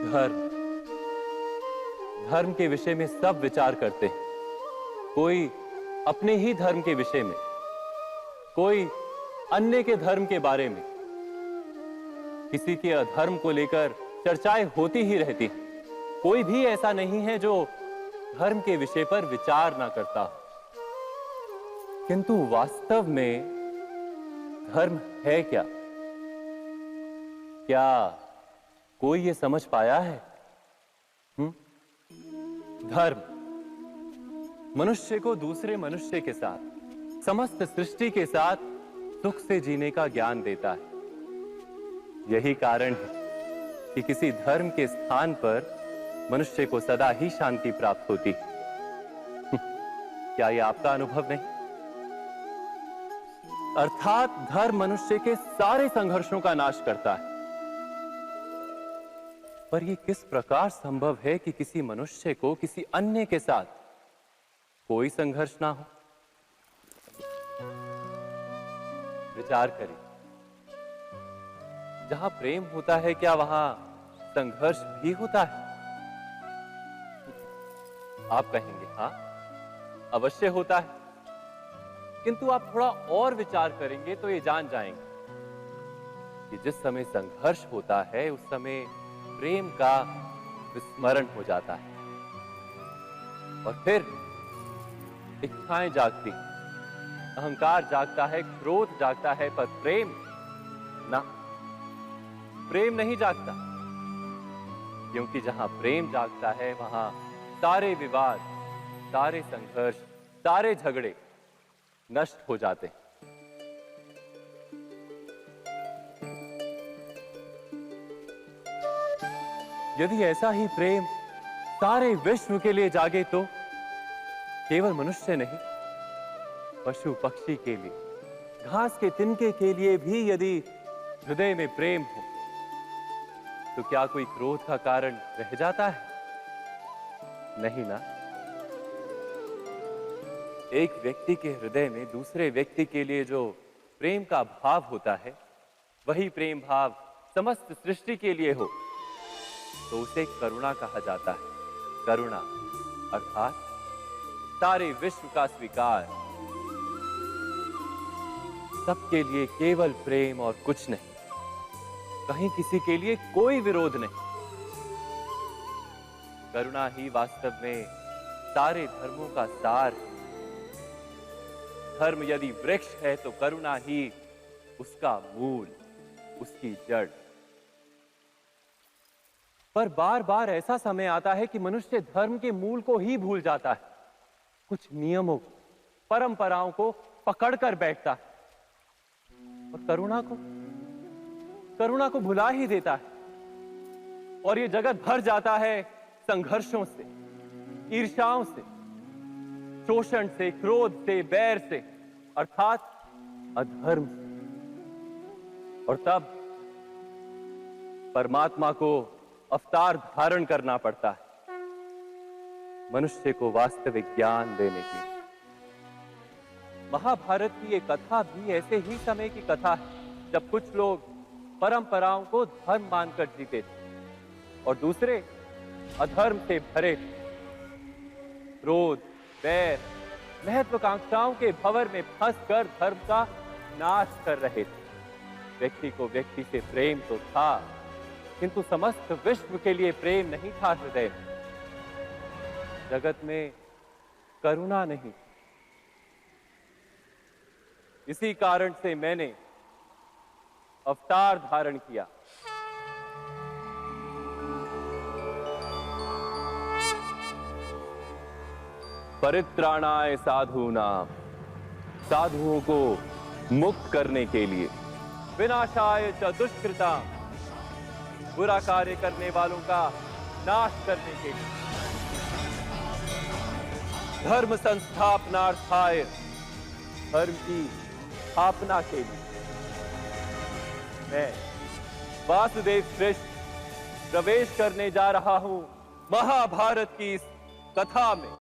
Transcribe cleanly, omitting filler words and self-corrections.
धर्म धर्म के विषय में सब विचार करते हैं। कोई अपने ही धर्म के विषय में, कोई अन्य के धर्म के बारे में। किसी के अधर्म को लेकर चर्चाएं होती ही रहती हैं। कोई भी ऐसा नहीं है जो धर्म के विषय पर विचार ना करता हो। किंतु वास्तव में धर्म है क्या? क्या कोई ये समझ पाया है? धर्म मनुष्य को दूसरे मनुष्य के साथ, समस्त सृष्टि के साथ सुख से जीने का ज्ञान देता है। यही कारण है कि किसी धर्म के स्थान पर मनुष्य को सदा ही शांति प्राप्त होती है। क्या यह आपका अनुभव नहीं? अर्थात धर्म मनुष्य के सारे संघर्षों का नाश करता है। पर यह किस प्रकार संभव है कि किसी मनुष्य को किसी अन्य के साथ कोई संघर्ष ना हो? विचार करें, जहां प्रेम होता है क्या वहां संघर्ष भी होता है? आप कहेंगे हां, अवश्य होता है। किंतु आप थोड़ा और विचार करेंगे तो ये जान जाएंगे कि जिस समय संघर्ष होता है उस समय प्रेम का विस्मरण हो जाता है और फिर इच्छाएं जागती, अहंकार जागता है, क्रोध जागता है, पर प्रेम ना, प्रेम नहीं जागता। क्योंकि जहां प्रेम जागता है वहां सारे विवाद, सारे संघर्ष, सारे झगड़े नष्ट हो जाते हैं। यदि ऐसा ही प्रेम सारे विश्व के लिए जागे तो केवल मनुष्य नहीं, पशु पक्षी के लिए, घास के तिनके के लिए भी यदि हृदय में प्रेम हो तो क्या कोई क्रोध का कारण रह जाता है? नहीं ना। एक व्यक्ति के हृदय में दूसरे व्यक्ति के लिए जो प्रेम का भाव होता है, वही प्रेम भाव समस्त सृष्टि के लिए हो तो उसे करुणा कहा जाता है। करुणा अर्थात सारे विश्व का स्वीकार, सबके लिए केवल प्रेम और कुछ नहीं, कहीं किसी के लिए कोई विरोध नहीं। करुणा ही वास्तव में सारे धर्मों का सार है। धर्म यदि वृक्ष है तो करुणा ही उसका मूल, उसकी जड़। पर बार बार ऐसा समय आता है कि मनुष्य धर्म के मूल को ही भूल जाता है, कुछ नियमों को, परंपराओं को पकड़कर बैठता है और करुणा को भुला ही देता है। और ये जगत भर जाता है संघर्षों से, ईर्ष्याओं से, शोषण से, क्रोध से, बैर से, अर्थात अधर्म से। और तब परमात्मा को अवतार धारण करना पड़ता है मनुष्य को वास्तविक ज्ञान देने के लिए। महाभारत की ये कथा भी ऐसे ही समय की कथा है जब कुछ लोग परंपराओं को धर्म मानकर जीते थे और दूसरे अधर्म से भरे थे। क्रोध, बैर, महत्वाकांक्षाओं के भंवर में फंसकर धर्म का नाश कर रहे थे। व्यक्ति को व्यक्ति से प्रेम तो था, किंतु समस्त विश्व के लिए प्रेम नहीं था हृदय में। जगत में करुणा नहीं। इसी कारण से मैंने अवतार धारण किया। परित्राणाय साधूनां, साधुओं को मुक्त करने के लिए, विनाशाय च दुष्कृतां, बुरा कार्य करने वालों का नाश करने के लिए, धर्म संस्थापनार्थाय, धर्म की स्थापना के लिए मैं वासुदेव कृष्ण प्रवेश करने जा रहा हूं महाभारत की इस कथा में।